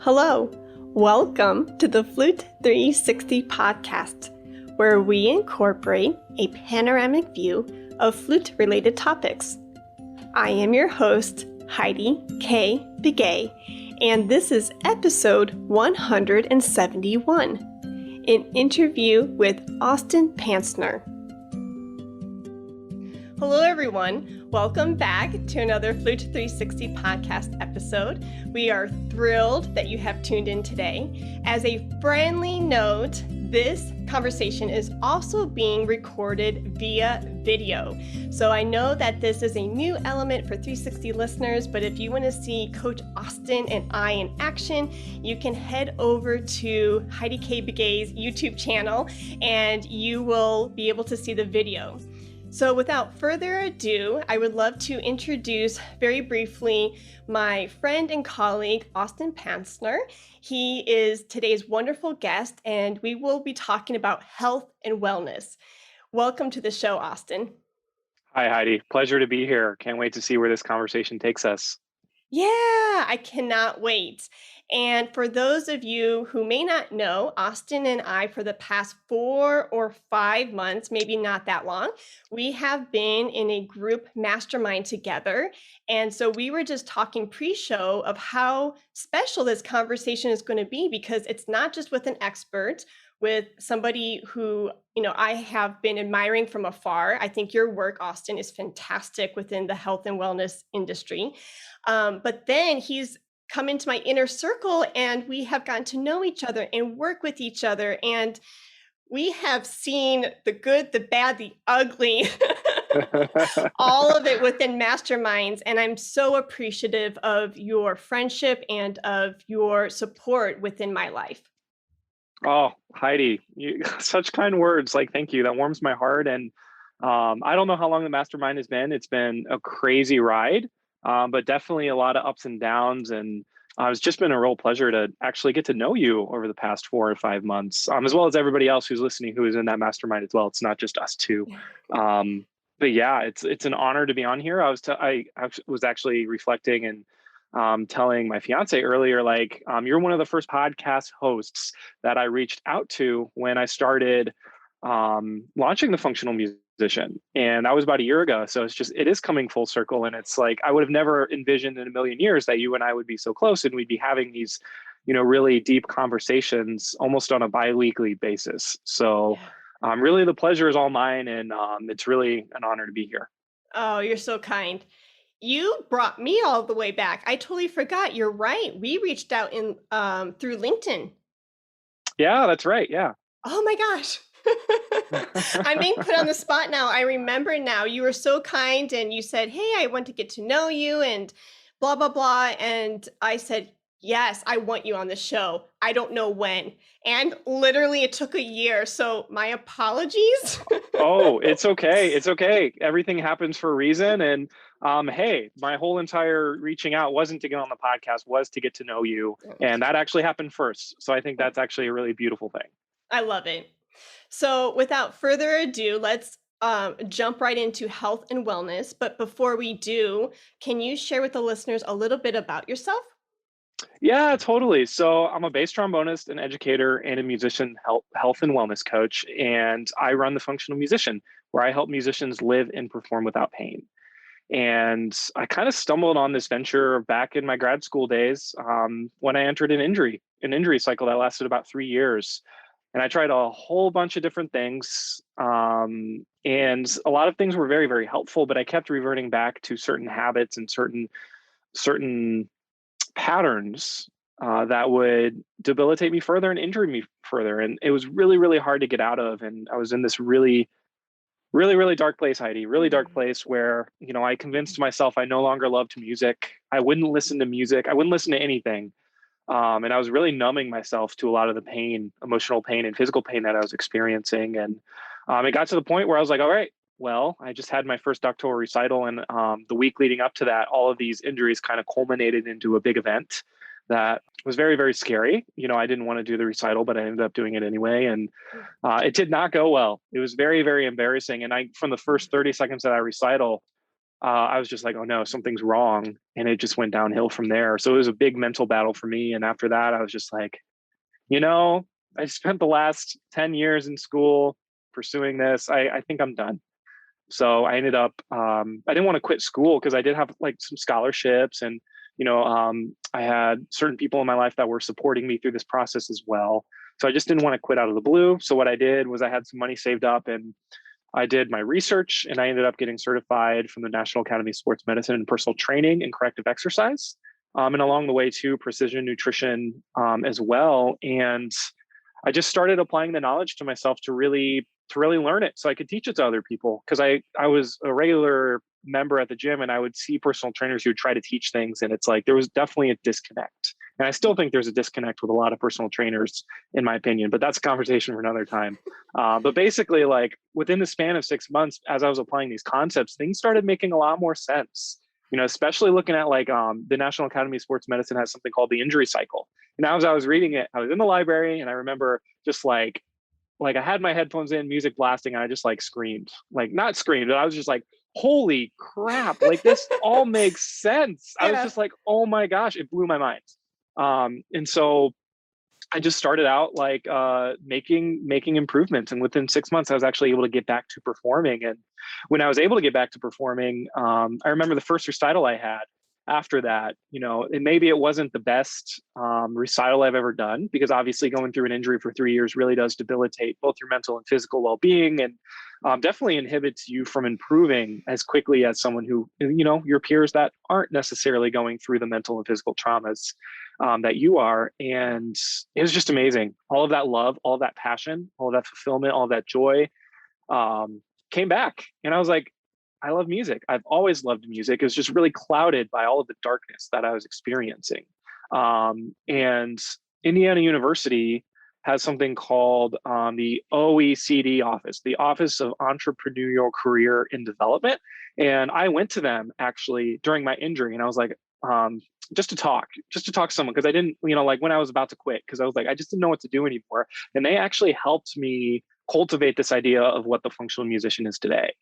Hello, welcome to the Flute 360 podcast, where we incorporate a panoramic view of flute-related topics. I am your host, Heidi K. Begay, and this is episode 171, an interview with Austin Pancner. Hello, everyone. Welcome back to another Flute 360 podcast episode. We are thrilled that you have tuned in today. As a friendly note, this conversation is also being recorded via video. So I know that this is a new element for 360 listeners, but if you want to see Coach Austin and I in action, you can head over to Heidi K. Begay's YouTube channel and you will be able to see the video. So without further ado, I would love to introduce very briefly my friend and colleague, Austin Pancner. He is today's wonderful guest, and we will be talking about health and wellness. Welcome to the show, Austin. Hi, Heidi. Pleasure to be here. Can't wait to see where this conversation takes us. Yeah, I cannot wait. And for those of you who may not know, Austin and I, for the past 4 or 5 months, maybe not that long, we have been in a group mastermind together. And so we were just talking pre-show of how special this conversation is going to be, because it's not just with an expert, with somebody who, I have been admiring from afar. I think your work, Austin, is fantastic within the health and wellness industry. But then he's come into my inner circle and we have gotten to know each other and work with each other. And we have seen the good, the bad, the ugly, all of it within masterminds. And I'm so appreciative of your friendship and of your support within my life. Oh, Heidi, such kind words. Thank you. That warms my heart. And I don't know how long the mastermind has been. It's been a crazy ride. But definitely a lot of ups and downs. And it's just been a real pleasure to actually get to know you over the past 4 or 5 months, as well as everybody else who's listening, who is in that mastermind as well. It's not just us two. But yeah, it's an honor to be on here. I was actually reflecting and telling my fiance earlier, you're one of the first podcast hosts that I reached out to when I started launching the functional musician. And that was about a year ago. So it is coming full circle. And it's I would have never envisioned in a million years that you and I would be so close and we'd be having these, really deep conversations almost on a bi-weekly basis. So really the pleasure is all mine. And it's really an honor to be here. Oh, you're so kind. You brought me all the way back. I totally forgot. You're right. We reached out through LinkedIn. Yeah, that's right. Yeah. Oh my gosh. I'm being put on the spot now. I remember now. You were so kind and you said, hey, I want to get to know you and blah, blah, blah. And I said, yes, I want you on the show. I don't know when. And literally it took a year. So my apologies. Oh, it's okay. It's okay. Everything happens for a reason. And hey, my whole entire reaching out wasn't to get on the podcast, was to get to know you. And that actually happened first. So I think that's actually a really beautiful thing. I love it. So without further ado, let's jump right into health and wellness. But before we do, can you share with the listeners a little bit about yourself? Yeah, totally. So I'm a bass trombonist, an educator, and a musician health and wellness coach. And I run the Functional Musician, where I help musicians live and perform without pain. And I kind of stumbled on this venture back in my grad school days when I entered an injury cycle that lasted about 3 years. And I tried a whole bunch of different things. And a lot of things were very, very helpful, but I kept reverting back to certain habits and certain patterns that would debilitate me further and injure me further. And it was really, really hard to get out of. And I was in this really, really, really dark place, Heidi, really dark place where, I convinced myself I no longer loved music. I wouldn't listen to music. I wouldn't listen to anything. And I was really numbing myself to a lot of the pain, emotional pain and physical pain that I was experiencing. And it got to the point where I was like, all right, well, I just had my first doctoral recital. And the week leading up to that, all of these injuries kind of culminated into a big event that was very, very scary. I didn't want to do the recital, but I ended up doing it anyway. And it did not go well. It was very, very embarrassing. And from the first 30 seconds of that recital, I was just like, oh no, something's wrong. And it just went downhill from there. So it was a big mental battle for me. And after that, I was just like, you know, I spent the last 10 years in school pursuing this. I think I'm done. So I ended up, I didn't want to quit school because I did have like some scholarships and, I had certain people in my life that were supporting me through this process as well. So I just didn't want to quit out of the blue. So what I did was I had some money saved up and I did my research and I ended up getting certified from the National Academy of Sports Medicine and personal training and corrective exercise. And along the way, too, precision nutrition as well. And I just started applying the knowledge to myself to really learn it so I could teach it to other people. Because I was a regular member at the gym and I would see personal trainers who would try to teach things. And it's like there was definitely a disconnect. And I still think there's a disconnect with a lot of personal trainers, in my opinion, but that's a conversation for another time. But basically, like within the span of 6 months, as I was applying these concepts, things started making a lot more sense. Especially looking at like the National Academy of Sports Medicine has something called the injury cycle. And as I was reading it, I was in the library and I remember just like I had my headphones in, music blasting, and I just like screamed. Like not screamed, but I was just like, holy crap, like this all makes sense. I was Yeah. just like, oh my gosh, it blew my mind. And so I just started out like making improvements, and within 6 months, I was actually able to get back to performing. And when I was able to get back to performing, I remember the first recital I had. After that, and maybe it wasn't the best recital I've ever done because obviously going through an injury for 3 years really does debilitate both your mental and physical well-being, and definitely inhibits you from improving as quickly as someone who your peers that aren't necessarily going through the mental and physical traumas that you are. And it was just amazing. All of that love, all of that passion, all of that fulfillment, all of that joy came back. And I was like, I love music. I've always loved music. It was just really clouded by all of the darkness that I was experiencing. And Indiana University has something called the OECD office, the Office of Entrepreneurial Career and Development. And I went to them actually during my injury, and I was like, just to talk to someone because I didn't, like when I was about to quit, because I was like, I just didn't know what to do anymore. And they actually helped me cultivate this idea of what the functional musician is today.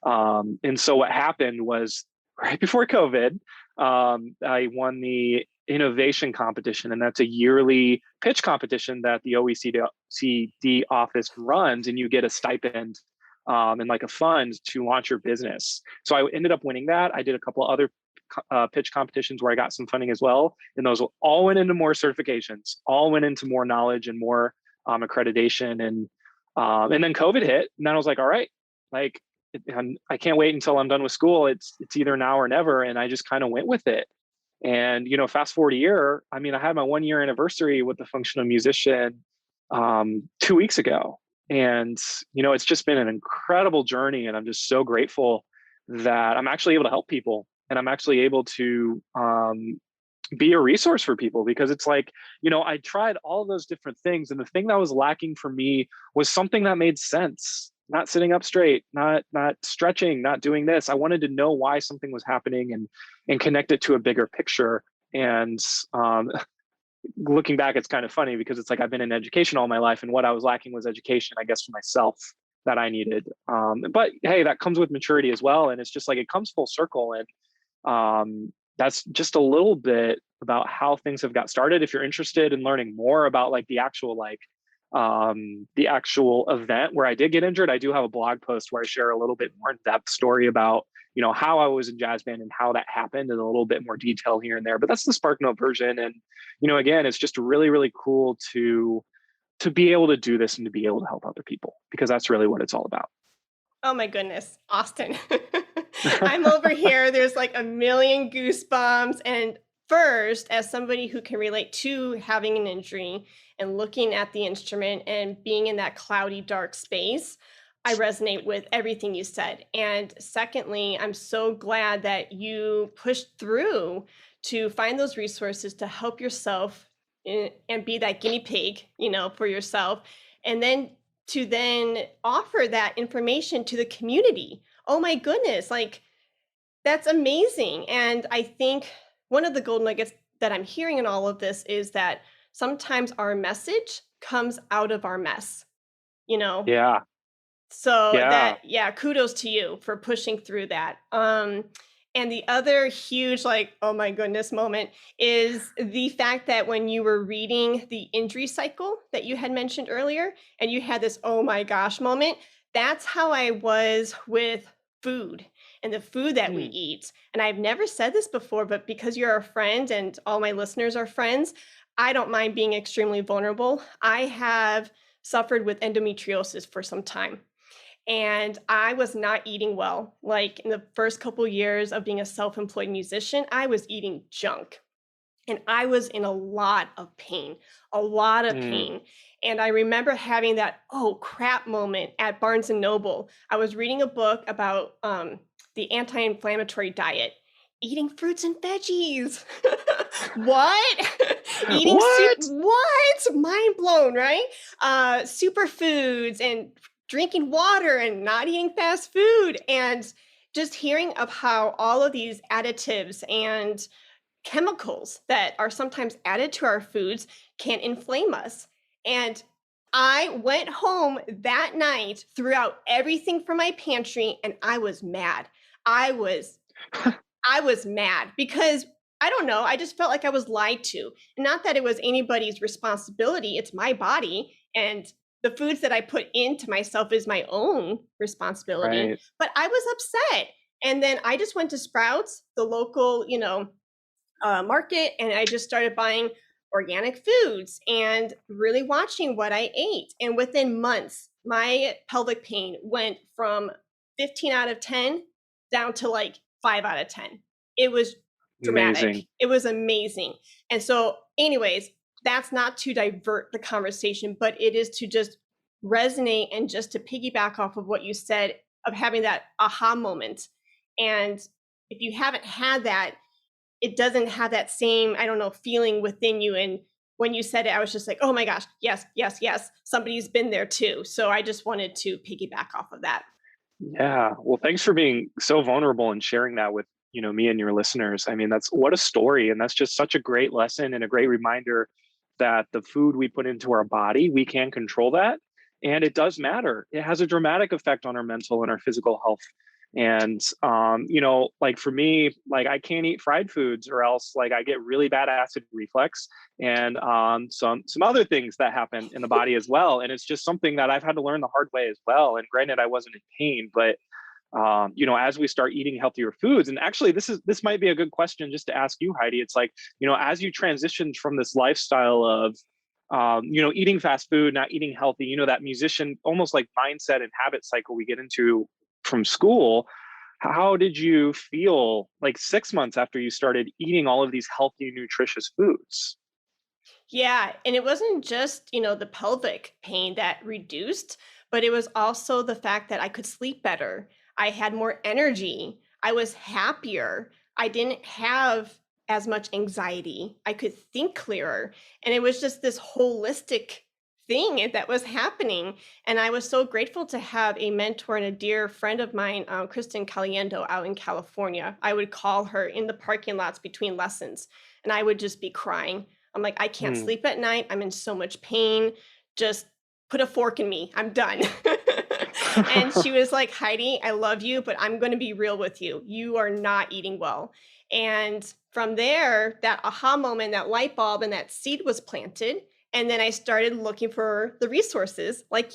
And so what happened was right before COVID, I won the innovation competition, and that's a yearly pitch competition that the OECD office runs, and you get a stipend and like a fund to launch your business. So I ended up winning that. I did a couple of other pitch competitions where I got some funding as well, and those all went into more certifications, all went into more knowledge and more accreditation, and then COVID hit, and then I was like, all right, like I can't wait until I'm done with school. It's either now or never, and I just kind of went with it. And fast forward a year. I mean, I had my 1 year anniversary with the functional musician 2 weeks ago, and it's just been an incredible journey, and I'm just so grateful that I'm actually able to help people, and I'm actually able to be a resource for people because it's like I tried all of those different things, and the thing that was lacking for me was something that made sense. Not sitting up straight, not stretching, not doing this. I wanted to know why something was happening and connect it to a bigger picture. And looking back, it's kind of funny because it's like I've been in education all my life, and what I was lacking was education, I guess, for myself that I needed. But hey, that comes with maturity as well, and it's just like it comes full circle. And that's just a little bit about how things have got started. If you're interested in learning more about like the actual event where I did get injured, I do have a blog post where I share a little bit more in-depth story about how I was in jazz band and how that happened in a little bit more detail here and there. But that's the SparkNote version, and again, it's just really really cool to be able to do this and to be able to help other people because that's really what it's all about. Oh my goodness, Austin. I'm over here. There's like a million goosebumps. And first, as somebody who can relate to having an injury and looking at the instrument and being in that cloudy, dark space, I resonate with everything you said. And secondly, I'm so glad that you pushed through to find those resources to help yourself and be that guinea pig, for yourself. And then to then offer that information to the community. Oh my goodness, like that's amazing. And I think one of the gold nuggets that I'm hearing in all of this is that sometimes our message comes out of our mess, you know? Yeah, So Yeah. that yeah, kudos to you for pushing through that. And the other huge, like, oh my goodness moment is the fact that when you were reading the injury cycle that you had mentioned earlier, and you had this oh my gosh moment, that's how I was with food and the food that we Hmm. eat. And I've never said this before, but because you're a friend and all my listeners are friends, I don't mind being extremely vulnerable. I have suffered with endometriosis for some time and I was not eating well. Like in the first couple years of being a self-employed musician, I was eating junk and I was in a lot of Hmm. pain. And I remember having that oh crap moment at Barnes and Noble. I was reading a book about the anti-inflammatory diet, eating fruits and veggies. What? Eating soup? What? What? Mind blown, right? Superfoods and drinking water and not eating fast food and just hearing of how all of these additives and chemicals that are sometimes added to our foods can inflame us. And I went home that night, threw out everything from my pantry, and I was mad. I was I was mad because I don't know, I just felt like I was lied to. Not that it was anybody's responsibility, it's my body and the foods that I put into myself is my own responsibility, Right. but I was upset. And then I just went to Sprouts, the local, market, and I just started buying organic foods and really watching what I ate. And within months, my pelvic pain went from 15 out of 10 down to like 5 out of 10. It was dramatic. Amazing. It was amazing. And so, anyways, that's not to divert the conversation, but it is to just resonate and just to piggyback off of what you said of having that aha moment. And if you haven't had that, it doesn't have that same, I don't know, feeling within you. And when you said it, I was just like, oh my gosh, yes, yes, yes. Somebody's been there too. So I just wanted to piggyback off of that. Yeah. Well, thanks for being so vulnerable and sharing that with, me and your listeners. I mean, that's what a story. And that's just such a great lesson and a great reminder that the food we put into our body, we can control that. And it does matter. It has a dramatic effect on our mental and our physical health. And like for me, like I can't eat fried foods or else like I get really bad acid reflux and some other things that happen in the body as well. And it's just something that I've had to learn the hard way as well. And granted, I wasn't in pain, but as we start eating healthier foods, and actually this might be a good question just to ask you, Heidi. It's like, as you transitioned from this lifestyle of eating fast food, not eating healthy, that musician almost like mindset and habit cycle we get into from school. How did you feel like 6 months after you started eating all of these healthy, nutritious foods? Yeah, and it wasn't just, the pelvic pain that reduced, but it was also the fact that I could sleep better. I had more energy. I was happier. I didn't have as much anxiety. I could think clearer. And it was just this holistic thing that was happening. And I was so grateful to have a mentor and a dear friend of mine, Kristen Caliendo, out in California. I would call her in the parking lots between lessons, and I would just be crying. I'm like, I can't Hmm. sleep at night. I'm in so much pain. Just put a fork in me. I'm done. And she was like, Heidi, I love you, but I'm going to be real with you. You are not eating well. And from there, that aha moment, that light bulb, and that seed was planted. And then I started looking for the resources like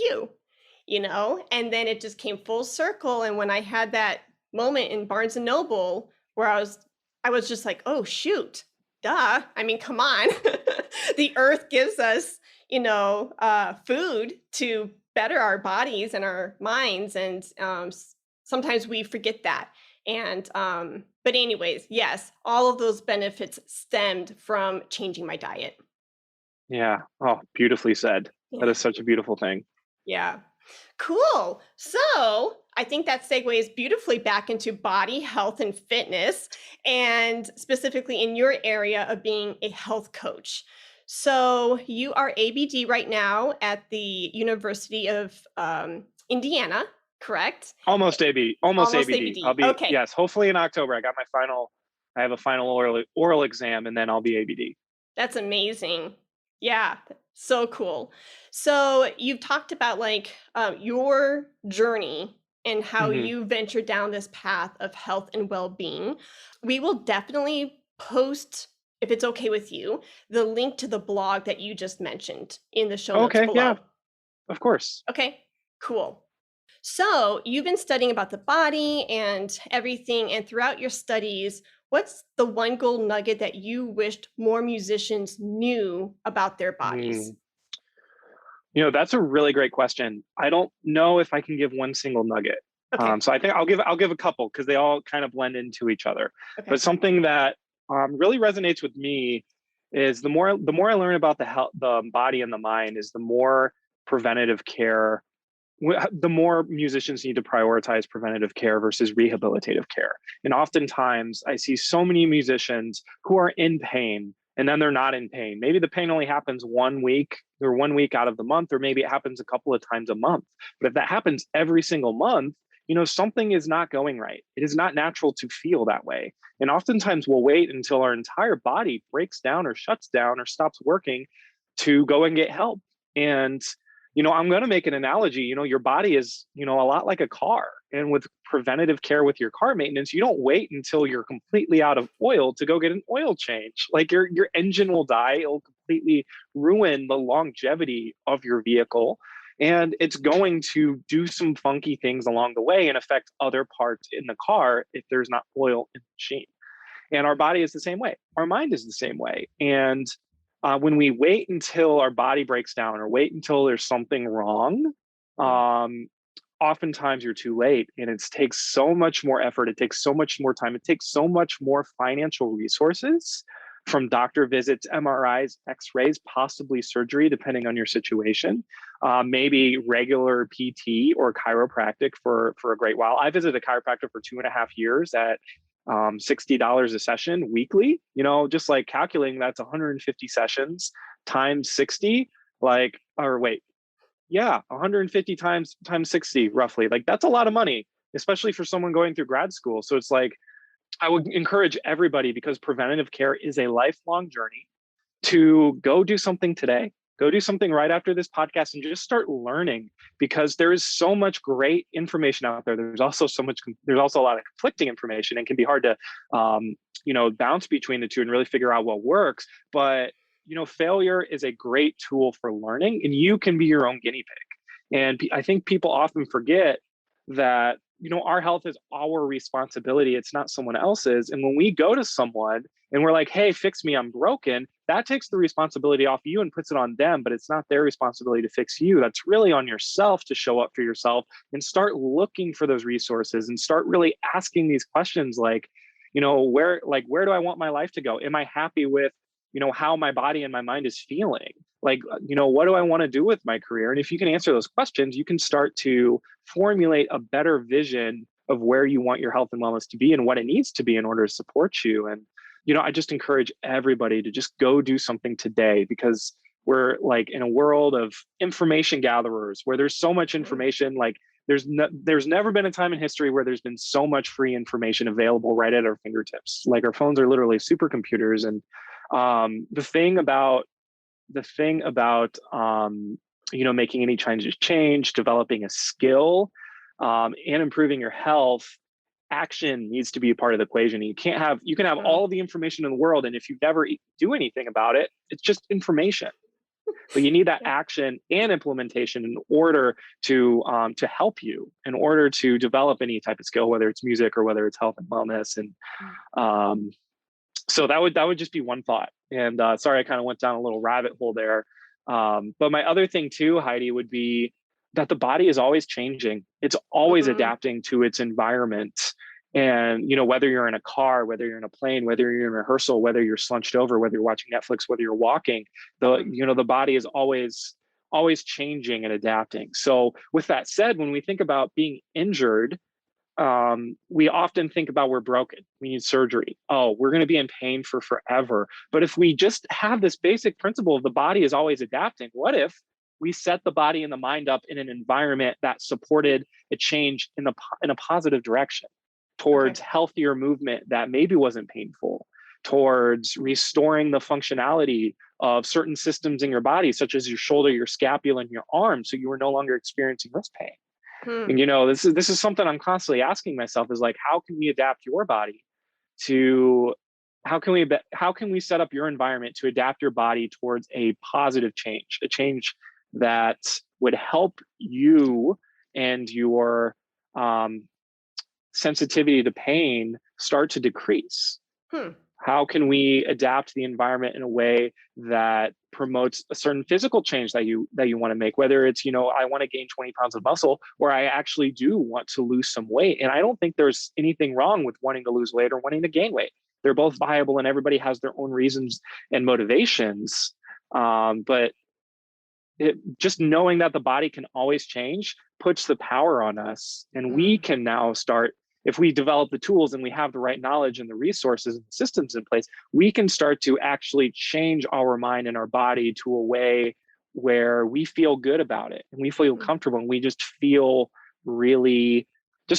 and then it just came full circle. And when I had that moment in Barnes and Noble where I was just like, oh, shoot, duh. I mean, come on. The earth gives us, food to better our bodies and our minds. And sometimes we forget that. And, but, anyways, yes, all of those benefits stemmed from changing my diet. Yeah. Oh, beautifully said. That Yeah. is such a beautiful thing. Yeah. Cool. So I think that segues beautifully back into body health and fitness, and specifically in your area of being a health coach. So you are ABD right now at the University of Indiana, correct? Almost Almost ABD. I'll ABD. be, Okay, yes, hopefully in October. I have a final oral exam and then I'll be ABD. that's amazing. Yeah, so cool. So you've talked about like your journey and how Hmm. you ventured down this path of health and well-being. We will definitely post, if it's okay with you, the link to the blog that you just mentioned in the show notes Okay, yeah, below. of course. Okay, cool. So you've been studying about the body and everything, and throughout your studies, what's the one gold nugget that you wished more musicians knew about their bodies? Mm. That's a really great question. I don't know if I can give one single nugget. Okay, So I think I'll give a couple because they all kind of blend into each other. But okay. something that really resonates with me is the more I learn about the body and the mind, is the more preventative care the more musicians need to prioritize preventative care versus rehabilitative care. And oftentimes I see so many musicians who are in pain and then they're not in pain. Maybe the pain only happens 1 week or 1 week out of the month, or maybe it happens a couple of times a month. But if that happens every single month, something is not going right. It is not natural to feel that way. And oftentimes we'll wait until our entire body breaks down or shuts down or stops working to go and get help. And I'm going to make an analogy. Your body is, a lot like a car. And with preventative care with your car maintenance, you don't wait until you're completely out of oil to go get an oil change. Like your engine will die. It'll completely ruin the longevity of your vehicle. And it's going to do some funky things along the way and affect other parts in the car if there's not oil in the machine. And our body is the same way. Our mind is the same way. And when we wait until our body breaks down or wait until there's something wrong, Mm, um, oftentimes you're too late. And it takes so much more effort. It takes so much more time. It takes so much more financial resources, from doctor visits, MRIs, x-rays, possibly surgery, depending on your situation, maybe regular PT or chiropractic for a great while. I visited a chiropractor for 2.5 years at $60 a session weekly. Just like calculating, that's 150 sessions times 60, like, or wait, yeah, 150 times 60 roughly. Like, that's a lot of money, especially for someone going through grad school. So it's like, I would encourage everybody, because preventative care is a lifelong journey, to go do something today. Go do something right after this podcast and just start learning, because there is so much great information out there. There's also a lot of conflicting information, and can be hard to, bounce between the two and really figure out what works. But, failure is a great tool for learning, and you can be your own guinea pig. And I think people often forget that, our health is our responsibility. It's not someone else's. And when we go to someone and we're like, hey, fix me, I'm broken, that takes the responsibility off you and puts it on them, but it's not their responsibility to fix you. That's really on yourself to show up for yourself and start looking for those resources and start really asking these questions like, where do I want my life to go? Am I happy with, how my body and my mind is feeling? Like, what do I want to do with my career? And if you can answer those questions, you can start to formulate a better vision of where you want your health and wellness to be and what it needs to be in order to support you. And I just encourage everybody to just go do something today, because we're like in a world of information gatherers where there's so much mm. information. Like, there's never been a time in history where there's been so much free information available right at our fingertips. Like, our phones are literally supercomputers. And the thing about making any change, developing a skill, and improving your health, action needs to be a part of the equation. You can have Oh, all the information in the world, and if you never do anything about it, it's just information. But you need that yeah. action and implementation in order to help you, in order to develop any type of skill, whether it's music or whether it's health and wellness. And Mm. um, so that would just be one thought. And sorry, I kind of went down a little rabbit hole there. But my other thing too, Heidi, would be that the body is always changing. It's always Mhm. adapting to its environment. And whether you're in a car, whether you're in a plane, whether you're in rehearsal, whether you're slunched over, whether you're watching Netflix, whether you're walking, the Mhm. the body is always changing and adapting. So with that said, when we think about being injured, we often think about, we're broken, we need surgery, oh, we're going to be in pain for forever. But if we just have this basic principle of the body is always adapting, what if we set the body and the mind up in an environment that supported a change in a positive direction Okay. towards healthier movement that maybe wasn't painful, towards restoring the functionality of certain systems in your body, such as your shoulder, your scapula, and your arm, so you are no longer experiencing wrist pain. Hmm. And this is something I'm constantly asking myself, is like, how can we adapt your body to how can we set up your environment to adapt your body towards a positive change, a change that would help you and your um, sensitivity to pain start to decrease? Hmm. How can we adapt the environment in a way that promotes a certain physical change that you want to make, whether it's, I want to gain 20 pounds of muscle, or I actually do want to lose some weight. And I don't think there's anything wrong with wanting to lose weight or wanting to gain weight. They're both viable, and everybody has their own reasons and motivations. But just knowing that the body can always change puts the power on us, and we Hmm. can now start, if we develop the tools and we have the right knowledge and the resources and systems in place, we can start to actually change our mind and our body to a way where we feel good about it and we feel Hmm. comfortable, and we just feel really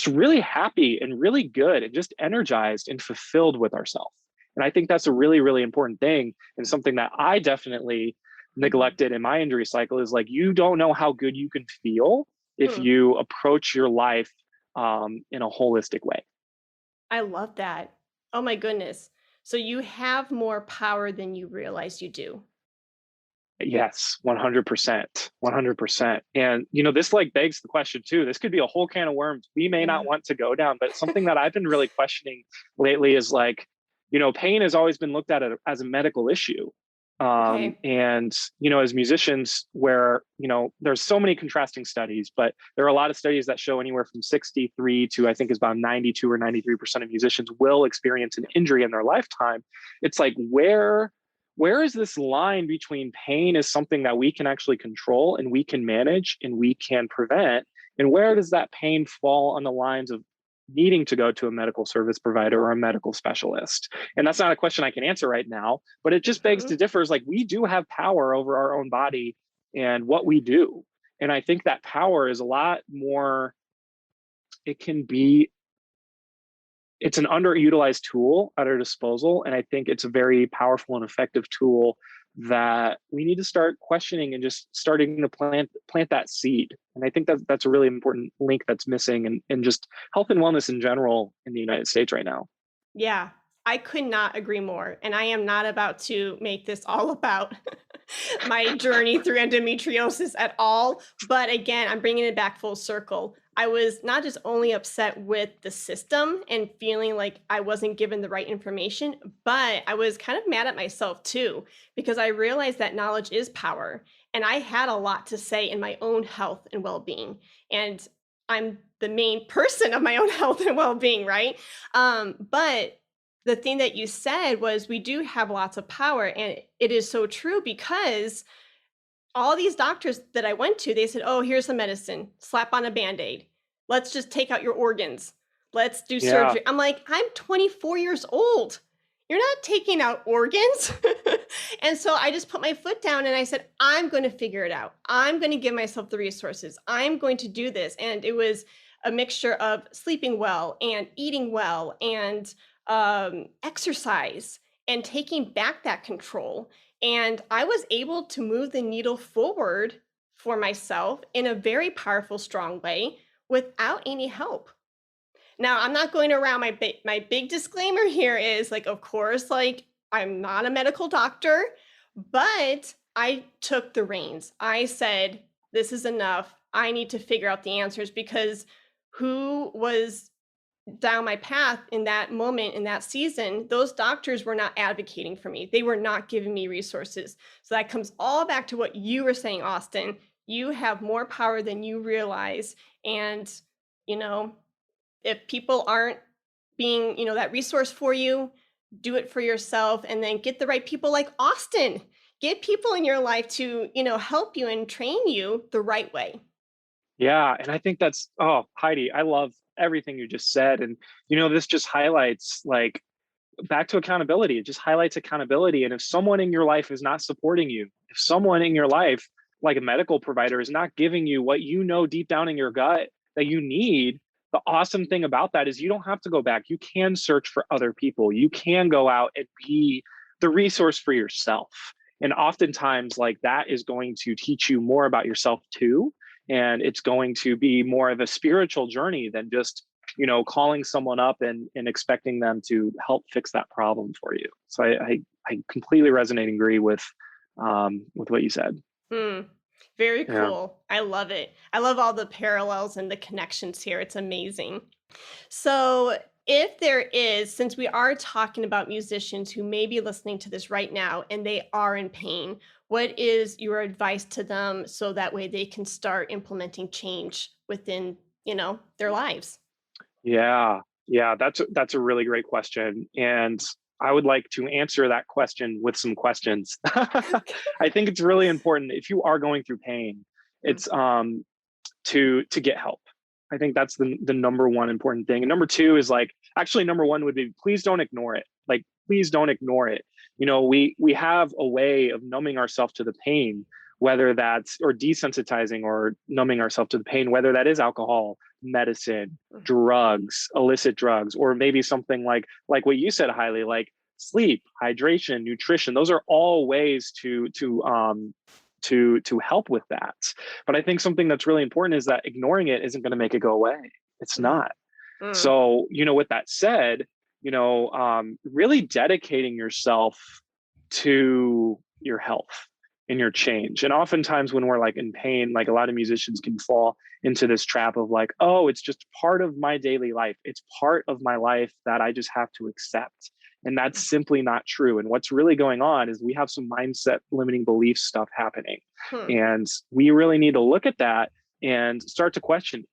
really happy and really good and just energized and fulfilled with ourselves. And I think that's a really, really important thing, and something that I definitely Hmm. neglected in my injury cycle, is like, you don't know how good you can feel if Hmm. you approach your life in a holistic way. I love that. Oh my goodness. So you have more power than you realize you do. Yes, 100%. 100%. And, this like begs the question too. This could be a whole can of worms we may not Yeah. want to go down, but something that I've been really questioning lately is like, pain has always been looked at as a medical issue. Okay. And, as musicians, where, there's so many contrasting studies, but there are a lot of studies that show anywhere from 63 to, I think, is about 92 or 93% of musicians will experience an injury in their lifetime. It's like, where is this line between pain is something that we can actually control and we can manage and we can prevent, and where does that pain fall on the lines of needing to go to a medical service provider or a medical specialist? And that's not a question I can answer right now, but it just begs Hmm. to differ. Is like, we do have power over our own body and what we do. And I think that power is a lot more, it can be, it's an underutilized tool at our disposal. And I think it's a very powerful and effective tool that we need to start questioning and just starting to plant that seed. And I think that that's a really important link that's missing in just health and wellness in general in the United States right now. Yeah, I could not agree more. And I am not about to make this all about my journey through endometriosis at all. But again, I'm bringing it back full circle. I was not just only upset with the system and feeling like I wasn't given the right information, but I was kind of mad at myself too, because I realized that knowledge is power. And I had a lot to say in my own health and well being. And I'm the main person of my own health and well being, right? But the thing that you said was we do have lots of power. And it is so true because all these doctors that I went to, they said, "Oh, here's the medicine. Slap on a Band-Aid. Let's just take out your organs. Let's do Yeah. surgery." I'm like, "I'm 24 years old. You're not taking out organs." And so I just put my foot down and I said, "I'm going to figure it out. I'm going to give myself the resources. I'm going to do this." And it was a mixture of sleeping well and eating well and exercise and taking back that control, and I was able to move the needle forward for myself in a very powerful, strong way without any help. Now, I'm not going around my big disclaimer here is like, of course, like I'm not a medical doctor, but I took the reins. I said, this is enough. I need to figure out the answers because who was down my path in that moment, in that season, those doctors were not advocating for me. They were not giving me resources. So that comes all back to what you were saying, Austin. You have more power than you realize. And, you know, if people aren't being, that resource for you, do it for yourself and then get the right people like Austin. Get people in your life to, help you and train you the right way. Yeah. And I think that's, oh, Heidi, I love everything you just said. And, this just highlights, like, back to accountability. It just highlights accountability. And if someone in your life is not supporting you, if someone in your life, like a medical provider, is not giving you what you know deep down in your gut that you need, the awesome thing about that is you don't have to go back. You can search for other people. You can go out and be the resource for yourself. And oftentimes, like, that is going to teach you more about yourself too. And it's going to be more of a spiritual journey than just, calling someone up and expecting them to help fix that problem for you. So I completely resonate and agree with what you said. Hmm. Very Yeah. cool. I love it. I love all the parallels and the connections here. It's amazing. So, if there is, since we are talking about musicians who may be listening to this right now and they are in pain, what is your advice to them so that way they can start implementing change within, their lives? Yeah. Yeah. That's a really great question. And I would like to answer that question with some questions. I think it's really important if you are going through pain, Mm, it's to get help. I think that's the number one important thing. And number two is, like, actually number one would be, please don't ignore it. Like, please don't ignore it. We have a way of numbing ourselves to the pain, whether that's, or desensitizing or numbing ourselves to the pain, whether that is alcohol, medicine, mm, drugs, illicit drugs, or maybe something like what you said, Highly, like sleep, hydration, nutrition. Those are all ways to help with that. But I think something that's really important is that ignoring it isn't going to make it go away. It's mm, not. mm, So, with that said, really dedicating yourself to your health and your change. And oftentimes when we're like in pain, like, a lot of musicians can fall into this trap of like, oh, it's just part of my daily life. It's part of my life that I just have to accept. And that's mm, simply not true. And what's really going on is we have some mindset limiting belief stuff happening. hmm, And we really need to look at that and start to question,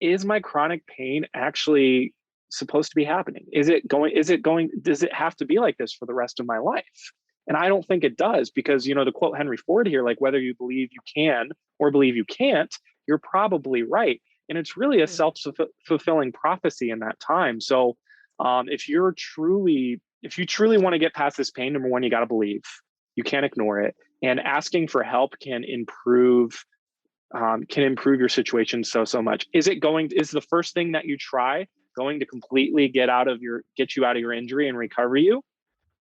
is my chronic pain actually supposed to be happening? Does it have to be like this for the rest of my life? And I don't think it does, because, to quote Henry Ford here, like, whether you believe you can or believe you can't, you're probably right. And it's really a mm, self fulfilling prophecy in that time. So, if you truly want to get past this pain, number one, you got to believe. You can't ignore it. And asking for help can improve your situation so much. Is the first thing that you try going to completely get you out of your injury and recover you?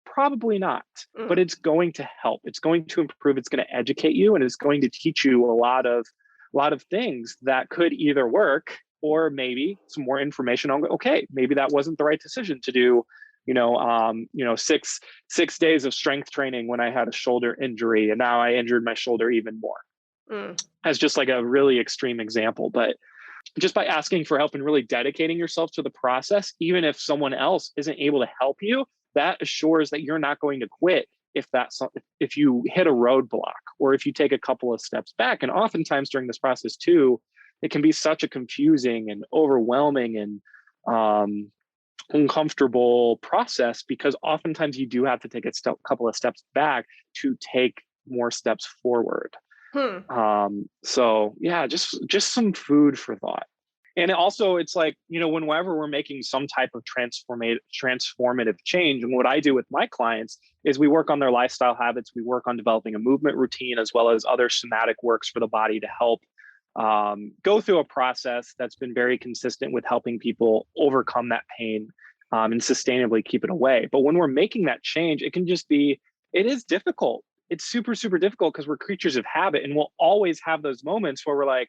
Probably not. But mm, it's going to help. It's going to improve. It's going to educate you, and it's going to teach you a lot of things that could either work, or maybe some more information on, okay, maybe that wasn't the right decision to do. 6 days of strength training when I had a shoulder injury, and now I injured my shoulder even more, mm. as just like a really extreme example. But just by asking for help and really dedicating yourself to the process, even if someone else isn't able to help you, that assures that you're not going to quit if you hit a roadblock, or if you take a couple of steps back. And oftentimes during this process too, it can be such a confusing and overwhelming and uncomfortable process, because oftentimes you do have to take a couple of steps back to take more steps forward. Hmm. So yeah, just some food for thought. And it's like, whenever we're making some type of transformative change, and what I do with my clients is we work on their lifestyle habits, we work on developing a movement routine, as well as other somatic works for the body to help go through a process that's been very consistent with helping people overcome that pain, and sustainably keep it away. But when we're making that change, it is difficult. It's super, super difficult, because we're creatures of habit, and we'll always have those moments where we're like,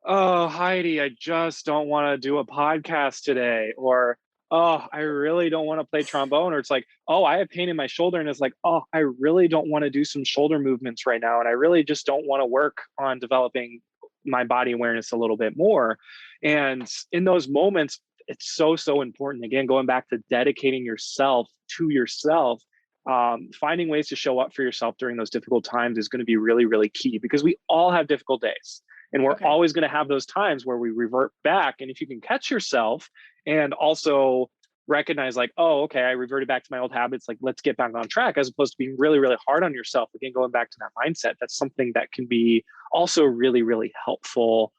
oh, Heidi, I just don't want to do a podcast today. Or, oh, I really don't want to play trombone. Or it's like, oh, I have pain in my shoulder. And it's like, oh, I really don't want to do some shoulder movements right now. And I really just don't want to work on developing my body awareness a little bit more. And in those moments, it's so, so important. Again, going back to dedicating yourself to yourself, finding ways to show up for yourself during those difficult times is going to be really, really key, because we all have difficult days. And we're Okay. always going to have those times where we revert back. And if you can catch yourself and also recognize, like, oh, okay, I reverted back to my old habits, like, let's get back on track, as opposed to being really, really hard on yourself. Again, going back to that mindset, that's something that can be also really, really helpful,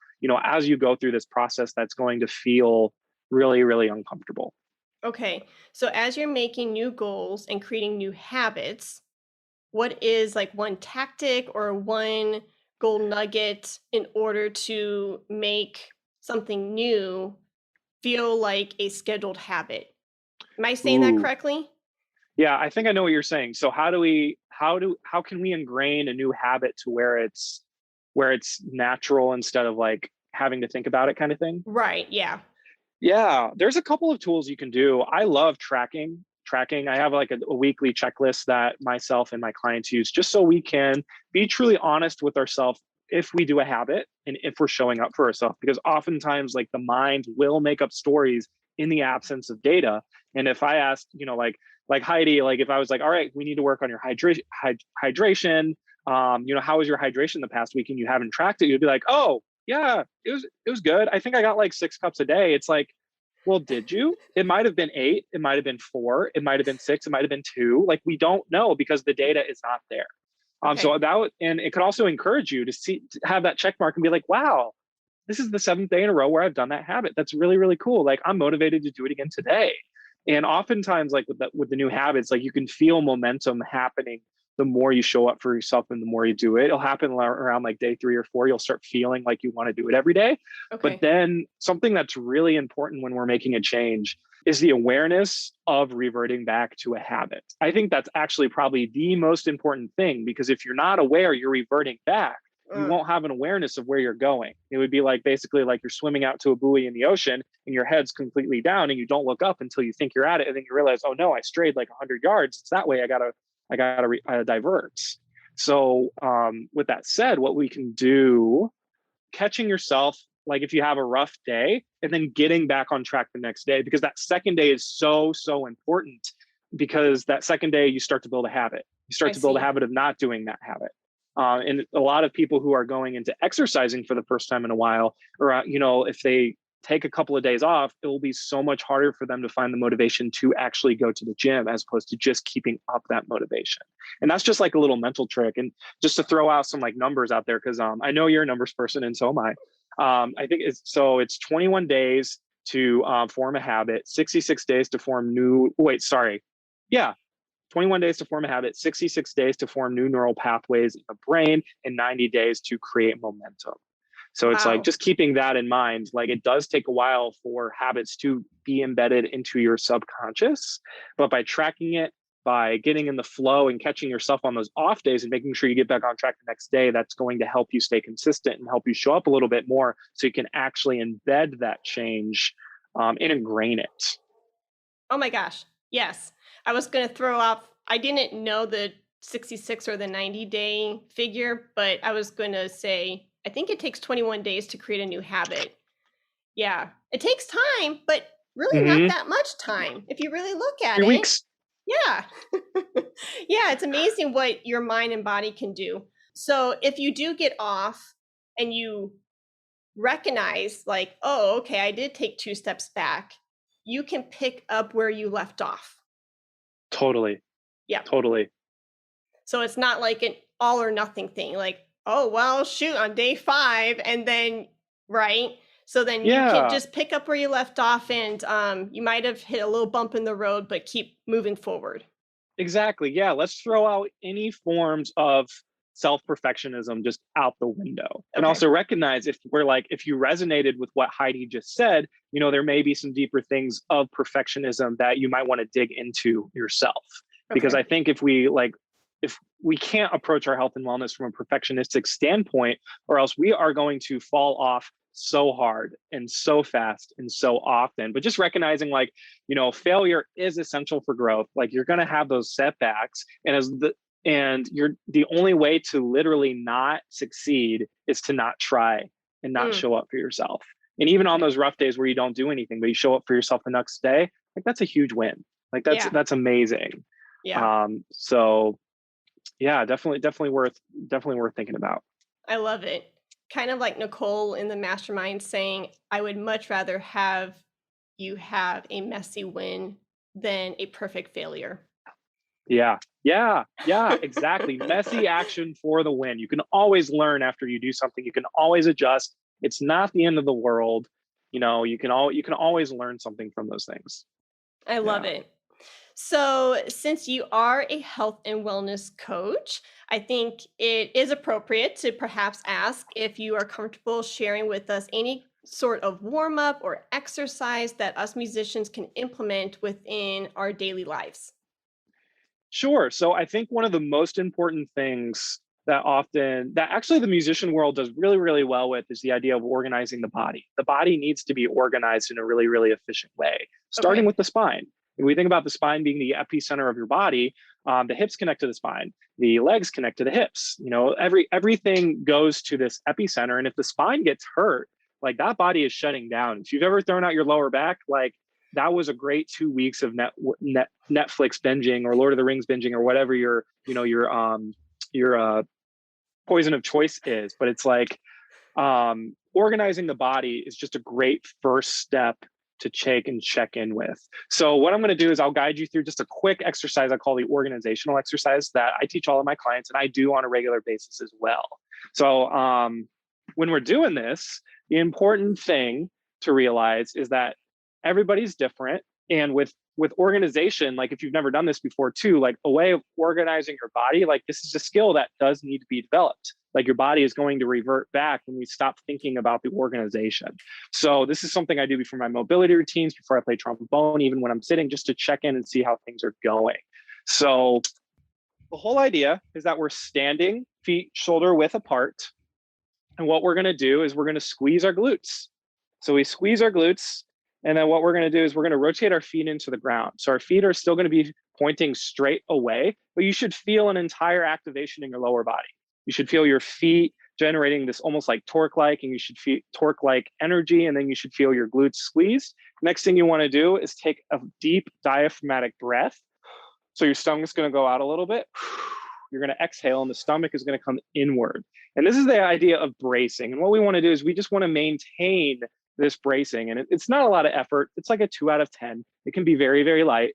as you go through this process that's going to feel really, really uncomfortable. Okay. So as you're making new goals and creating new habits, what is like one tactic or one gold nugget in order to make something new feel like a scheduled habit. Am I saying that Ooh, correctly? yeah, I think I know what you're saying. So how can we ingrain a new habit to where it's natural instead of like having to think about it kind of thing? Right, yeah. Yeah, there's a couple of tools you can do. I love tracking. Tracking. I have like a weekly checklist that myself and my clients use just so we can be truly honest with ourselves if we do a habit and if we're showing up for ourselves. Because oftentimes, like the mind will make up stories in the absence of data. And if I asked, like Heidi, like if I was like, all right, we need to work on your hydration. How was your hydration the past week and you haven't tracked it? You'd be like, oh, yeah, it was good. I think I got like 6 cups a day. It's like, well, did you? It might have been 8, it might have been 4, it might have been 6, it might have been 2. Like we don't know because the data is not there. Okay. And it could also encourage you to have that check mark and be like, wow, this is the 7th day in a row where I've done that habit. That's really, really cool. Like I'm motivated to do it again today. And oftentimes, like with the new habits, like you can feel momentum happening the more you show up for yourself and the more you do it. It'll happen around like day 3 or 4. You'll start feeling like you want to do it every day. But Okay. then something that's really important when we're making a change is the awareness of reverting back to a habit. I think that's actually probably the most important thing because if you're not aware you're reverting back, you Uh, won't have an awareness of where you're going. It would be like basically like you're swimming out to a buoy in the ocean and your head's completely down and you don't look up until you think you're at it and then you realize, oh no, I strayed like 100 yards. It's that way. I gotta divert. So with that said, what we can do, catching yourself, like if you have a rough day and then getting back on track the next day, because that second day is so important because that second day you start to build a habit. You I start to build a see. habit of not doing that habit. And a lot of people who are going into exercising for the first time in a while, or if they take a couple of days off, it will be so much harder for them to find the motivation to actually go to the gym as opposed to just keeping up that motivation. And that's just like a little mental trick. And just to throw out some like numbers out there, because I know you're a numbers person and so am I. I think it's 21 days to form a habit, 66 days to form new. Wait, sorry. Yeah, 21 days to form a habit, 66 days to form new neural pathways in the brain, and 90 days to create momentum. So it's like Wow. just keeping that in mind. Like it does take a while for habits to be embedded into your subconscious, but by tracking it, by getting in the flow and catching yourself on those off days and making sure you get back on track the next day, that's going to help you stay consistent and help you show up a little bit more so you can actually embed that change and ingrain it. Oh my gosh. Yes. I was going to throw off, I didn't know the 66 or the 90-day figure, but I was going to say, I think it takes 21 days to create a new habit. Yeah. It takes time, but really not Mm-hmm. that much time if you really look at 3 weeks. it. Yeah. Yeah. It's amazing what your mind and body can do. So if you do get off and you recognize, like, oh, okay, I did take 2 steps back, you can pick up where you left off. Totally. Yeah. Totally. So it's not like an all or nothing thing, like, oh, well, shoot, on day 5, and then, right? So then you can Yeah, just pick up where you left off, and you might have hit a little bump in the road, but keep moving forward. exactly. Yeah, let's throw out any forms of self-perfectionism just out the window. And Okay. also recognize if you resonated with what Heidi just said, there may be some deeper things of perfectionism that you might want to dig into yourself. Because Okay. I think if we can't approach our health and wellness from a perfectionistic standpoint, or else we are going to fall off so hard and so fast and so often. But just recognizing failure is essential for growth. Like you're going to have those setbacks, and you're the only way to literally not succeed is to not try and not Mm, show up for yourself. And even on okay. those rough days where you don't do anything, but you show up for yourself the next day, like that's a huge win. Like that's Yeah. that's amazing. Yeah. So yeah, definitely worth thinking about. I love it. Kind of like Nicole in the mastermind saying, I would much rather have you have a messy win than a perfect failure. Yeah, yeah, exactly. Messy action for the win. You can always learn after you do something. You can always adjust. It's not the end of the world. You can always learn something from those things. I love Yeah. it. So, since you are a health and wellness coach, I think it is appropriate to perhaps ask if you are comfortable sharing with us any sort of warm up or exercise that us musicians can implement within our daily lives? Sure. So I think one of the most important things that actually the musician world does really, really well with is the idea of organizing the body. The body needs to be organized in a really, really efficient way, starting Okay. with the spine. When we think about the spine being the epicenter of your body, the hips connect to the spine, the legs connect to the hips. Everything goes to this epicenter, and if the spine gets hurt, like that body is shutting down. If you've ever thrown out your lower back, like that was a great 2 weeks of Netflix binging or Lord of the Rings binging or whatever your poison of choice is. But it's like organizing the body is just a great first step to take and check in with. So what I'm going to do is I'll guide you through just a quick exercise I call the organizational exercise that I teach all of my clients and I do on a regular basis as well. So when we're doing this, the important thing to realize is that everybody's different. And with organization, like if you've never done this before too, like a way of organizing your body, like this is a skill that does need to be developed. Like your body is going to revert back when we stop thinking about the organization. So this is something I do before my mobility routines, before I play trombone, even when I'm sitting, just to check in and see how things are going. So the whole idea is that we're standing feet shoulder width apart. And what we're going to do is we're going to squeeze our glutes. So we squeeze our glutes. And then what we're going to do is we're going to rotate our feet into the ground. So our feet are still going to be pointing straight away, but you should feel an entire activation in your lower body. You should feel your feet generating this almost like torque-like, and you should feel torque-like energy, and then you should feel your glutes squeezed. Next thing you want to do is take a deep diaphragmatic breath. So your stomach's going to go out a little bit. You're going to exhale, and the stomach is going to come inward. And this is the idea of bracing. And what we want to do is we just want to maintain this bracing. And it's not a lot of effort. It's like a 2 out of 10. It can be very, very light.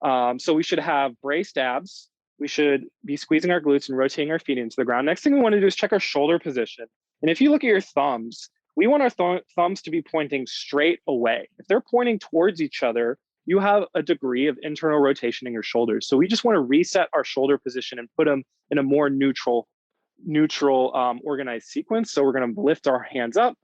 So we should have braced abs. We should be squeezing our glutes and rotating our feet into the ground. Next thing we want to do is check our shoulder position. And if you look at your thumbs, we want our thumbs to be pointing straight away. If they're pointing towards each other, you have a degree of internal rotation in your shoulders. So we just want to reset our shoulder position and put them in a more neutral, organized sequence. So we're going to lift our hands up.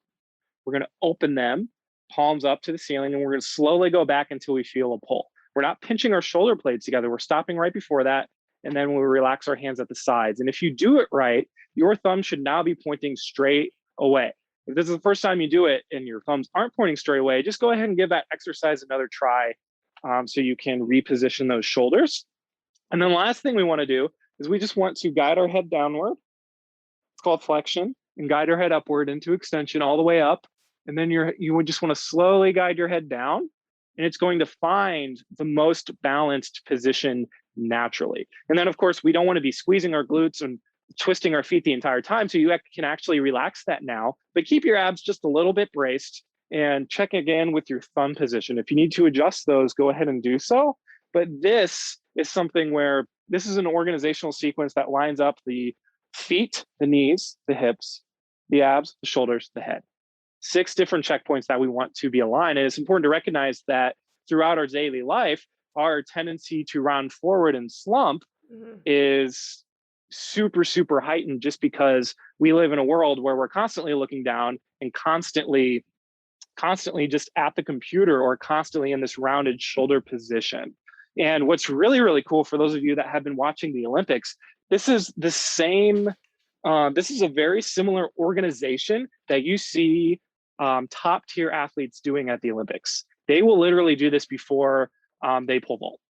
We're going to open them, palms up to the ceiling, and we're going to slowly go back until we feel a pull. We're not pinching our shoulder blades together. We're stopping right before that, and then we'll relax our hands at the sides. And if you do it right, your thumb should now be pointing straight away. If this is the first time you do it and your thumbs aren't pointing straight away, just go ahead and give that exercise another try so you can reposition those shoulders. And then the last thing we want to do is we just want to guide our head downward. It's called flexion, and guide our head upward into extension all the way up. And then you would just want to slowly guide your head down, and it's going to find the most balanced position naturally. And then, of course, we don't want to be squeezing our glutes and twisting our feet the entire time. So you can actually relax that now, but keep your abs just a little bit braced and check again with your thumb position. If you need to adjust those, go ahead and do so. But this is something where this is an organizational sequence that lines up the feet, the knees, the hips, the abs, the shoulders, the head. 6 different checkpoints that we want to be aligned. And it's important to recognize that throughout our daily life, our tendency to round forward and slump is super, super heightened just because we live in a world where we're constantly looking down and constantly just at the computer or constantly in this rounded shoulder position. And what's really, really cool for those of you that have been watching the Olympics, this is the same, this is a very similar organization that you see top tier athletes doing at the Olympics. They will literally do this before they pole vault,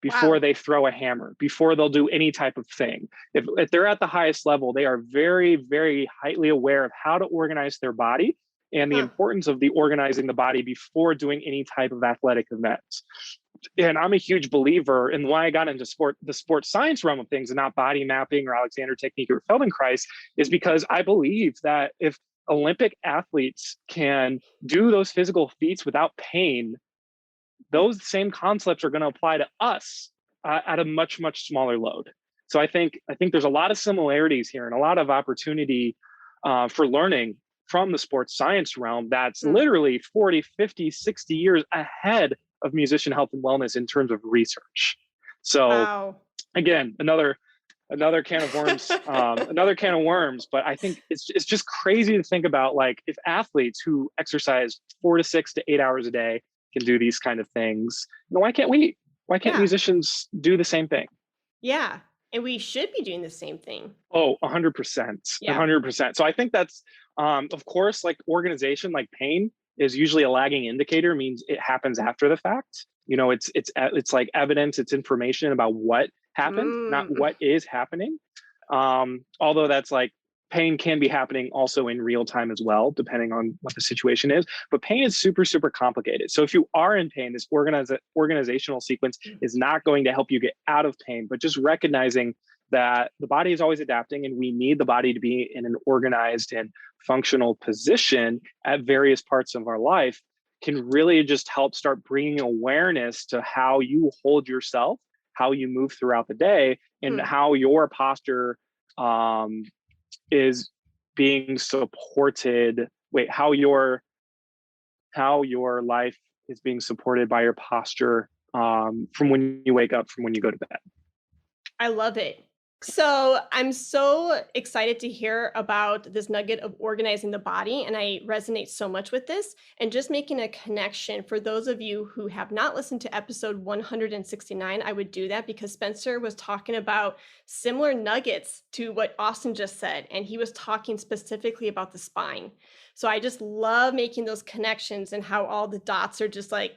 before Wow. they throw a hammer, before they'll do any type of thing. If they're at the highest level, they are very, very highly aware of how to organize their body and the Huh. importance of organizing the body before doing any type of athletic events. And I'm a huge believer in why I got into the sports science realm of things and not body mapping or Alexander technique or Feldenkrais is because I believe that if Olympic athletes can do those physical feats without pain, those same concepts are going to apply to us at a much, much smaller load. So I think there's a lot of similarities here and a lot of opportunity for learning from the sports science realm that's literally 40, 50, 60 years ahead of musician health and wellness in terms of research. So Wow. again, another can of worms, another can of worms. But I think it's just crazy to think about, like, if athletes who exercise 4 to 6 to 8 hours a day can do these kind of things, why can't we? Why can't Yeah. musicians do the same thing? Yeah. And we should be doing the same thing. Oh, 100%, Yeah. 100%. So I think that's, of course, like organization, like pain is usually a lagging indicator, means it happens after the fact. It's like evidence, it's information about what happened, not Mm. what is happening. Although that's like pain can be happening also in real time as well, depending on what the situation is. But pain is super, super complicated. So if you are in pain, this organizational sequence is not going to help you get out of pain, but just recognizing that the body is always adapting and we need the body to be in an organized and functional position at various parts of our life can really just help start bringing awareness to how you hold yourself, how you move throughout the day, and Hmm. how your posture um, is being supported. Wait, how your life is being supported by your posture, from when you wake up, from when you go to bed. I love it. So I'm so excited to hear about this nugget of organizing the body, and I resonate so much with this. And just making a connection for those of you who have not listened to episode 169, I would do that because Spencer was talking about similar nuggets to what Austin just said, and he was talking specifically about the spine. So I just love making those connections and how all the dots are just like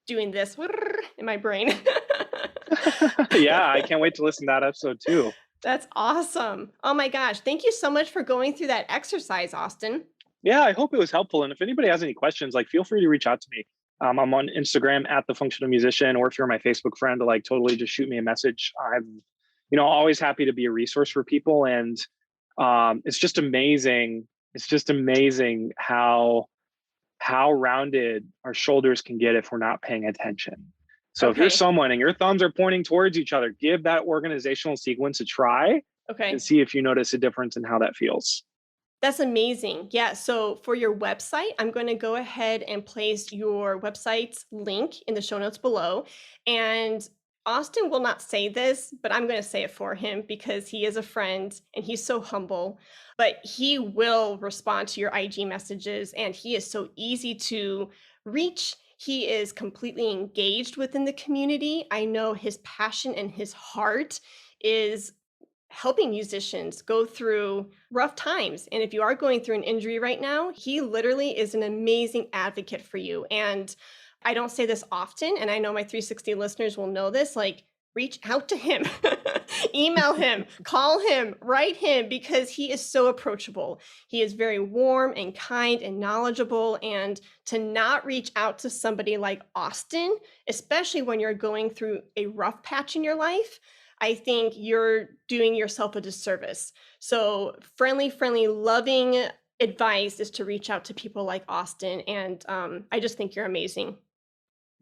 doing this in my brain. Yeah, I can't wait to listen to that episode too. That's awesome. Oh my gosh. Thank you so much for going through that exercise, Austin. Yeah, I hope it was helpful. And if anybody has any questions, like, feel free to reach out to me. I'm on Instagram at the Functional Musician, or if you're my Facebook friend, to like totally just shoot me a message. I'm, always happy to be a resource for people. And it's just amazing. It's just amazing how rounded our shoulders can get if we're not paying attention. So if you're Okay. someone and your thumbs are pointing towards each other, give that organizational sequence a try and Okay. see if you notice a difference in how that feels. That's amazing. Yeah. So for your website, I'm going to go ahead and place your website's link in the show notes below. And Austin will not say this, but I'm going to say it for him because he is a friend and he's so humble. But he will respond to your IG messages and he is so easy to reach. He is completely engaged within the community. I know his passion and his heart is helping musicians go through rough times. And if you are going through an injury right now, he literally is an amazing advocate for you. And I don't say this often, and I know my 360 listeners will know this, like reach out to him, email him, call him, write him, because he is so approachable. He is very warm and kind and knowledgeable. And to not reach out to somebody like Austin, especially when you're going through a rough patch in your life, I think you're doing yourself a disservice. So, friendly, loving advice is to reach out to people like Austin. And I just think you're amazing.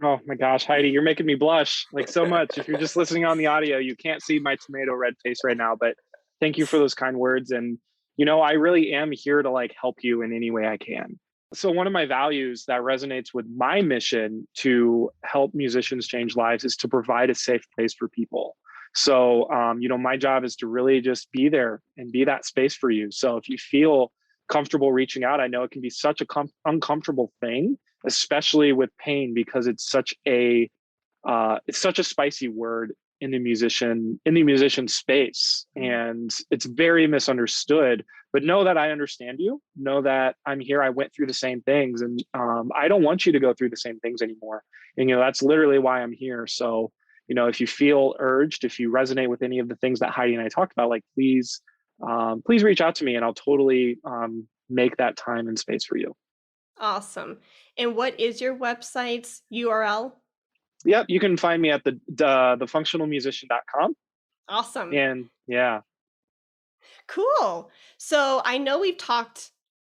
Oh my gosh, Heidi, you're making me blush like so much. If you're just listening on the audio, you can't see my tomato red face right now, but thank you for those kind words. And, I really am here to like help you in any way I can. So one of my values that resonates with my mission to help musicians change lives is to provide a safe place for people. So, my job is to really just be there and be that space for you. So if you feel comfortable reaching out, I know it can be such a uncomfortable thing, especially with pain, because it's such a spicy word in the musician space, Mhm. and it's very misunderstood. But know that I understand you. Know that I'm here. I went through the same things, and I don't want you to go through the same things anymore. And that's literally why I'm here. So if you feel urged, if you resonate with any of the things that Heidi and I talked about, like, please reach out to me, and I'll totally make that time and space for you. Awesome. And what is your website's URL? Yep, you can find me at thefunctionalmusician.com. Awesome. And yeah, Cool. So I know we've talked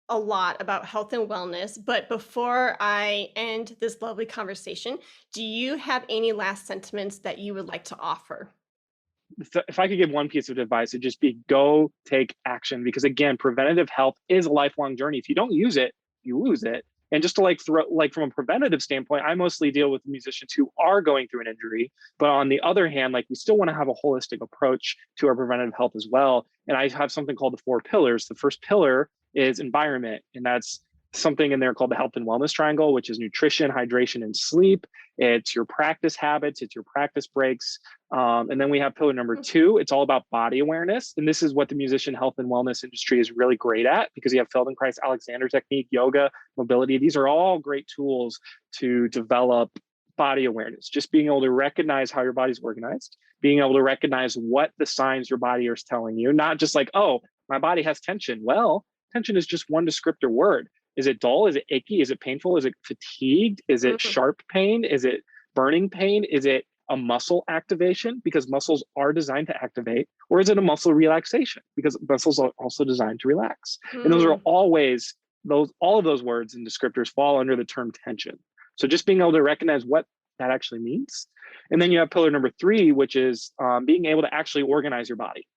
a lot about health and wellness, but before I end this lovely conversation, do you have any last sentiments that you would like to offer? if I could give one piece of advice, it'd just be go take action, because again, preventative health is a lifelong journey. If you don't use it, you lose it. And just to like throw, like from a preventative standpoint, I mostly deal with musicians who are going through an injury. But on the other hand, like we still want to have a holistic approach to our preventative health as well. And I have something called the 4 pillars. The first pillar is environment, and that's something in there called the health and wellness triangle, which is nutrition, hydration, and sleep. It's your practice habits, it's your practice breaks. And then we have pillar number 2. It's all about body awareness. And this is what the musician health and wellness industry is really great at, because you have Feldenkrais, Alexander technique, yoga, mobility. These are all great tools to develop body awareness, just being able to recognize how your body's organized, being able to recognize what the signs your body is telling you, not just like, oh, my body has tension. Well, tension is just one descriptor word. Is it dull? Is it achy? Is it painful? Is it fatigued? Is it sharp pain? Is it burning pain? Is it a muscle activation because muscles are designed to activate? Or is it a muscle relaxation because muscles are also designed to relax? And those are always all of those words and descriptors fall under the term tension. So just being able to recognize what that actually means. And then you have pillar number 3, which is being able to actually organize your body.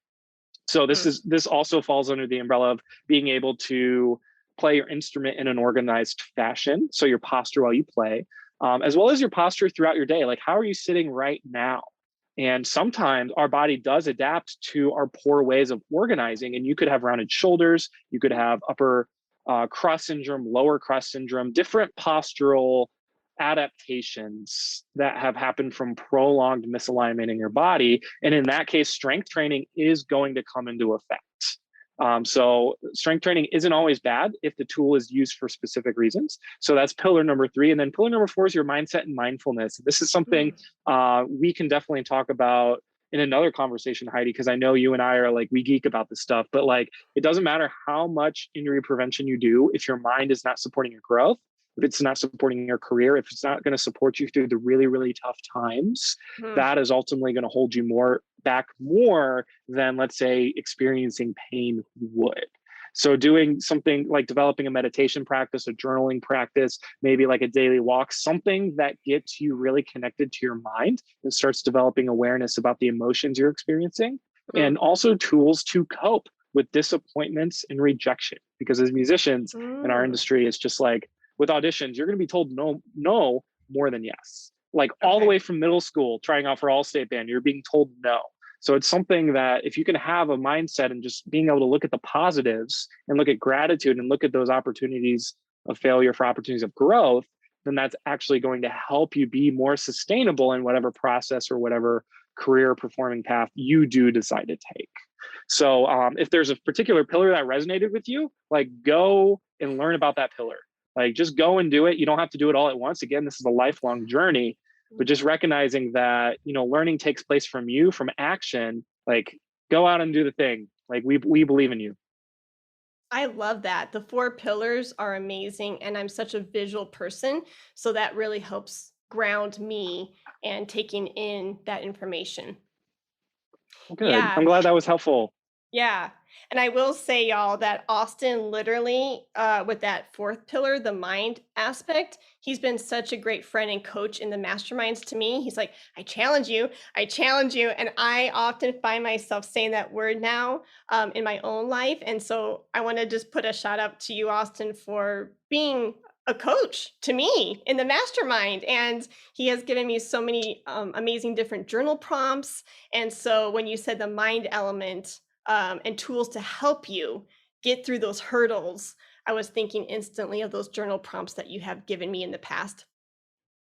So this also falls under the umbrella of being able to play your instrument in an organized fashion. So your posture while you play, as well as your posture throughout your day. Like, how are you sitting right now? And sometimes our body does adapt to our poor ways of organizing. And you could have rounded shoulders, you could have upper cross syndrome, lower cross syndrome, different postural adaptations that have happened from prolonged misalignment in your body. And in that case, strength training is going to come into effect. So strength training isn't always bad if the tool is used for specific reasons. So that's pillar number 3. And then pillar number 4 is your mindset and mindfulness. This is something we can definitely talk about in another conversation, Heidi, because I know you and I are like, we geek about this stuff, but like, it doesn't matter how much injury prevention you do if your mind is not supporting your growth, if it's not supporting your career, if it's not going to support you through the really, really tough times, that is ultimately going to hold you back more than, let's say, experiencing pain would. So doing something like developing a meditation practice, a journaling practice, maybe like a daily walk, something that gets you really connected to your mind and starts developing awareness about the emotions you're experiencing, and also tools to cope with disappointments and rejection. Because as musicians in our industry, it's just like, with auditions, you're going to be told no more than yes. Like all the way from middle school, trying out for All-State Band, you're being told no. So it's something that if you can have a mindset and just being able to look at the positives and look at gratitude and look at those opportunities of failure for opportunities of growth, then that's actually going to help you be more sustainable in whatever process or whatever career performing path you do decide to take. So if there's a particular pillar that resonated with you, like go and learn about that pillar. Like just go and do it. You don't have to do it all at once. Again, this is a lifelong journey, but just recognizing that, learning takes place from you, from action. Like go out and do the thing. Like we believe in you. I love that. The 4 pillars are amazing, and I'm such a visual person, so that really helps ground me and taking in that information. Well, good. Yeah. I'm glad that was helpful. Yeah. And I will say, y'all, that Austin literally, with that 4th pillar, the mind aspect, he's been such a great friend and coach in the masterminds to me. He's like, I challenge you. I challenge you. And I often find myself saying that word now in my own life. And so I want to just put a shout out to you, Austin, for being a coach to me in the mastermind. And he has given me so many amazing different journal prompts. And so when you said the mind element, and tools to help you get through those hurdles, I was thinking instantly of those journal prompts that you have given me in the past.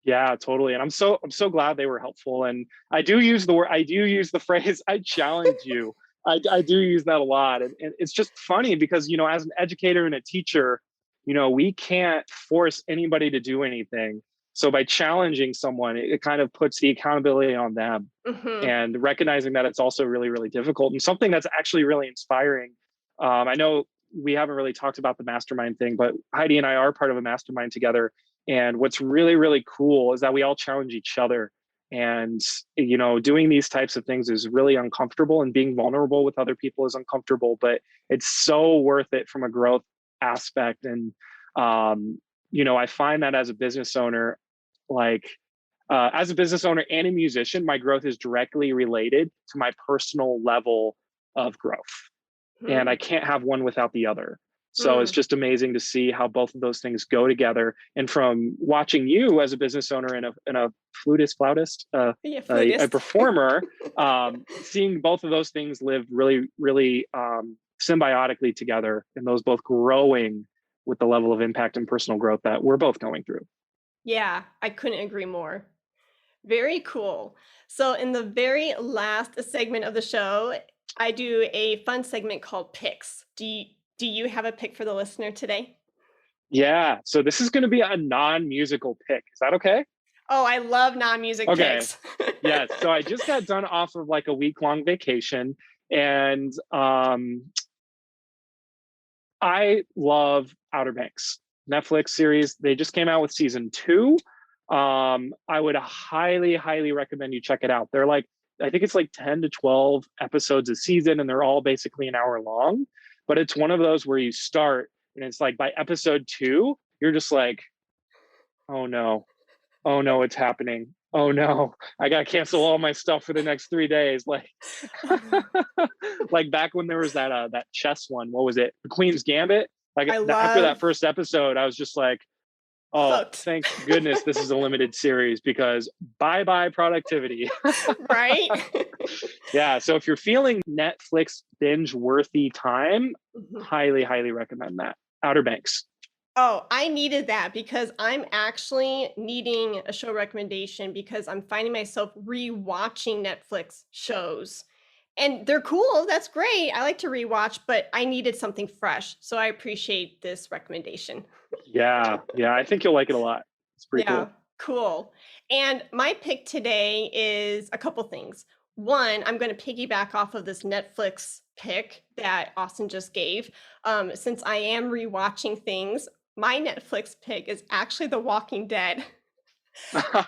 Yeah, totally. And I'm so glad they were helpful. And I do use the phrase, I challenge you. I do use that a lot. And it's just funny because, as an educator and a teacher, we can't force anybody to do anything. So by challenging someone, it kind of puts the accountability on them, and recognizing that it's also really, really difficult and something that's actually really inspiring. I know we haven't really talked about the mastermind thing, but Heidi and I are part of a mastermind together. And what's really, really cool is that we all challenge each other. And, doing these types of things is really uncomfortable, and being vulnerable with other people is uncomfortable, but it's so worth it from a growth aspect. And, I find that as a business owner, as a business owner and a musician, my growth is directly related to my personal level of growth. And I can't have one without the other. So it's Mm. just amazing to see how both of those things go together. And from watching you as a business owner and a flautist, Yeah, a flutist. performer, seeing both of those things live really, really symbiotically together, and those both growing with the level of impact and personal growth that we're both going through. Yeah, I couldn't agree more. Very cool. So, in the very last segment of the show, I do a fun segment called picks. Do you have a pick for the listener today? Yeah. So this is going to be a non-musical pick. Is that okay? Oh, I love non-music Okay. picks. Yes. So I just got done off of like a week-long vacation, and I love Outer Banks Netflix series. They just came out with season 2. I would highly, highly recommend you check it out. They're like, I think it's like 10 to 12 episodes a season, and they're all basically an hour long. But it's one of those where you start, and it's like by episode 2, you're just like, oh no, oh no, it's happening. Oh no, I gotta cancel all my stuff for the next 3 days. Like, like back when there was that chess one. What was it? The Queen's Gambit. Like I after that love first episode, I was just like, oh, hooked. thank goodness this is a limited series, because bye bye productivity. Right? Yeah. So if you're feeling Netflix binge worthy time, Mhm. highly, highly recommend that. Outer Banks. Oh, I needed that because I'm actually needing a show recommendation because I'm finding myself rewatching Netflix shows. And they're cool. That's great. I like to rewatch, but I needed something fresh. So I appreciate this recommendation. Yeah. Yeah. I think you'll like it a lot. It's pretty Yeah, cool. cool. And my pick today is a couple things. One, I'm going to piggyback off of this Netflix pick that Austin just gave. Since I am rewatching things, my Netflix pick is actually The Walking Dead.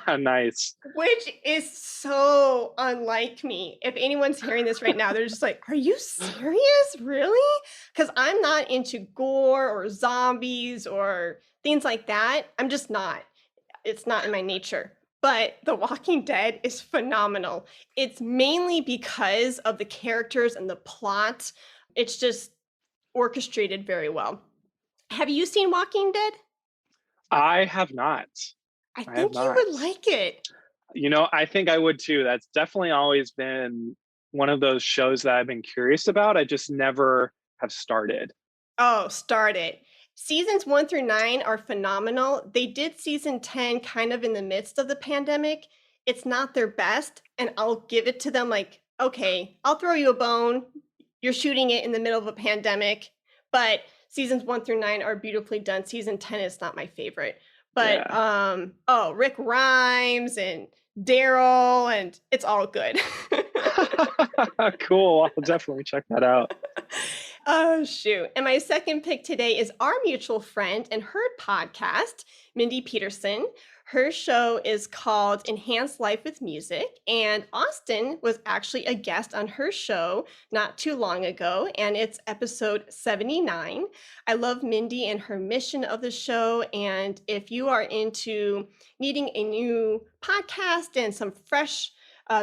Nice. Which is so unlike me. If anyone's hearing this right now, they're just like, "Are you serious? Really?" Because I'm not into gore or zombies or things like that. I'm just not. It's not in my nature. But The Walking Dead is phenomenal. It's mainly because of the characters and the plot. It's just orchestrated very well. Have you seen Walking Dead? I have not. I I have think you not. would like it. I think I would too. That's definitely always been one of those shows that I've been curious about. I just never have started. Oh, start it. Seasons 1 through 9 are phenomenal. They did season 10 kind of in the midst of the pandemic. It's not their best, and I'll give it to them like, okay, I'll throw you a bone. You're shooting it in the middle of a pandemic, but seasons 1 through 9 are beautifully done. Season 10 is not my favorite. But Yeah. oh, Rick Rhymes and Daryl, and it's all good. Cool. I'll definitely check that out. Oh, shoot. And my second pick today is our mutual friend and her podcast, Mindy Peterson. Her show is called Enhance Life with Music, and Austin was actually a guest on her show not too long ago, and it's episode 79. I love Mindy and her mission of the show, and if you are into needing a new podcast and some fresh,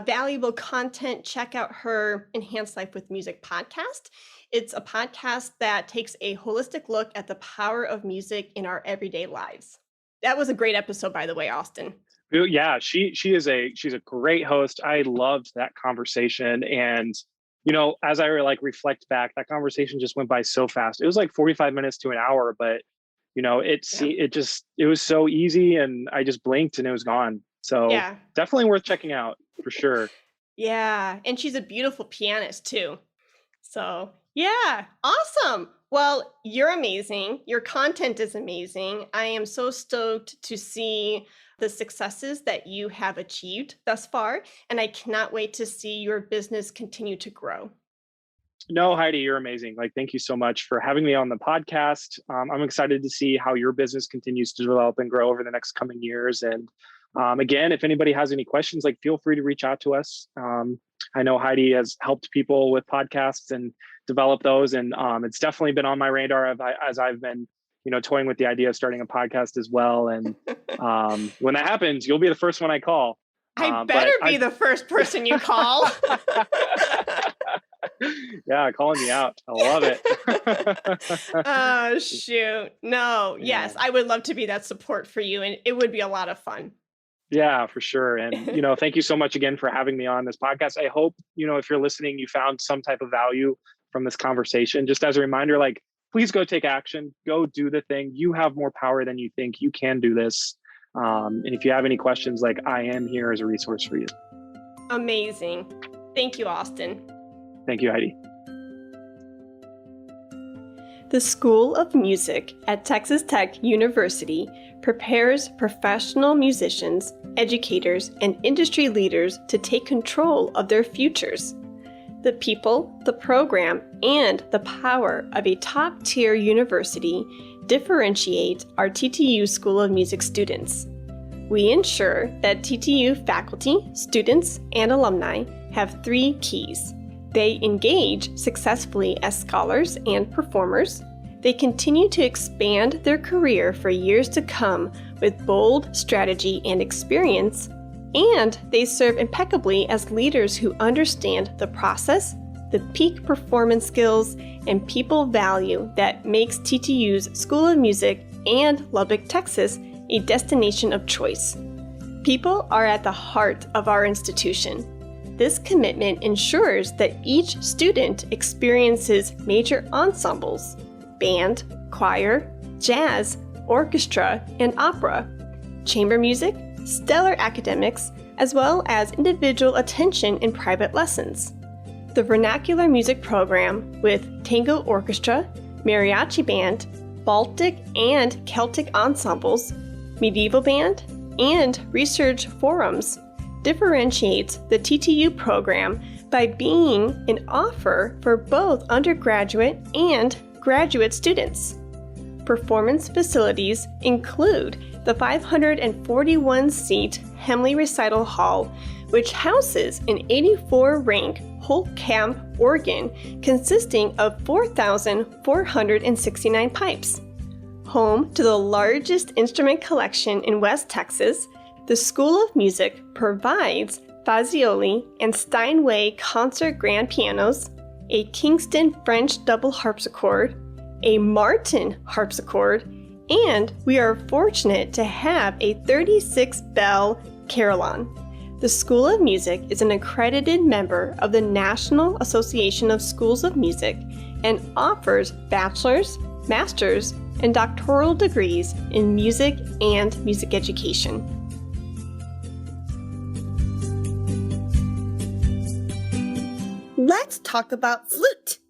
valuable content, check out her Enhance Life with Music podcast. It's a podcast that takes a holistic look at the power of music in our everyday lives. That was a great episode, by the way, Austin. Yeah, she's a great host. I loved that conversation, and as I like reflect back, that conversation just went by so fast. It was like 45 minutes to an hour, but Yeah. it was so easy, and I just blinked and it was gone. So Yeah. definitely worth checking out for sure. Yeah. And she's a beautiful pianist, too. So, yeah, awesome. Well, you're amazing. Your content is amazing. I am so stoked to see the successes that you have achieved thus far, and I cannot wait to see your business continue to grow. No, Heidi, you're amazing. Like, thank you so much for having me on the podcast. I'm excited to see how your business continues to develop and grow over the next coming years. And again, if anybody has any questions, like, feel free to reach out to us. I know Heidi has helped people with podcasts and develop those, and it's definitely been on my radar as I've been, toying with the idea of starting a podcast as well. And when that happens, you'll be the first one I call. I better But be I the first person you call. Yeah, calling me out. I love it. Oh, shoot. No, Yeah. yes, I would love to be that support for you, and it would be a lot of fun. Yeah, for sure. And, thank you so much again for having me on this podcast. I hope, if you're listening, you found some type of value from this conversation. Just as a reminder, like, please go take action, go do the thing. You have more power than you think. You can do this. And if you have any questions, like, I am here as a resource for you. Amazing. Thank you, Austin. Thank you, Heidi. The School of Music at Texas Tech University prepares professional musicians, educators, and industry leaders to take control of their futures. The people, the program, and the power of a top-tier university differentiate our TTU School of Music students. We ensure that TTU faculty, students, and alumni have 3 keys. They engage successfully as scholars and performers. They continue to expand their career for years to come with bold strategy and experience. And they serve impeccably as leaders who understand the process, the peak performance skills, and people value that makes TTU's School of Music and Lubbock, Texas, a destination of choice. People are at the heart of our institution. This commitment ensures that each student experiences major ensembles, band, choir, jazz, orchestra, and opera, chamber music, stellar academics, as well as individual attention in private lessons. The vernacular music program with tango orchestra, mariachi band, Baltic and Celtic ensembles, medieval band, and research forums differentiates the TTU program by being an offer for both undergraduate and graduate students. Performance facilities include the 541-seat Hemley Recital Hall, which houses an 84-rank whole camp organ consisting of 4,469 pipes. Home to the largest instrument collection in West Texas, the School of Music provides Fazioli and Steinway concert grand pianos, a Kingston French double harpsichord, a Martin harpsichord, and we are fortunate to have a 36-bell carillon. The School of Music is an accredited member of the National Association of Schools of Music and offers bachelor's, master's, and doctoral degrees in music and music education. Let's talk about flute.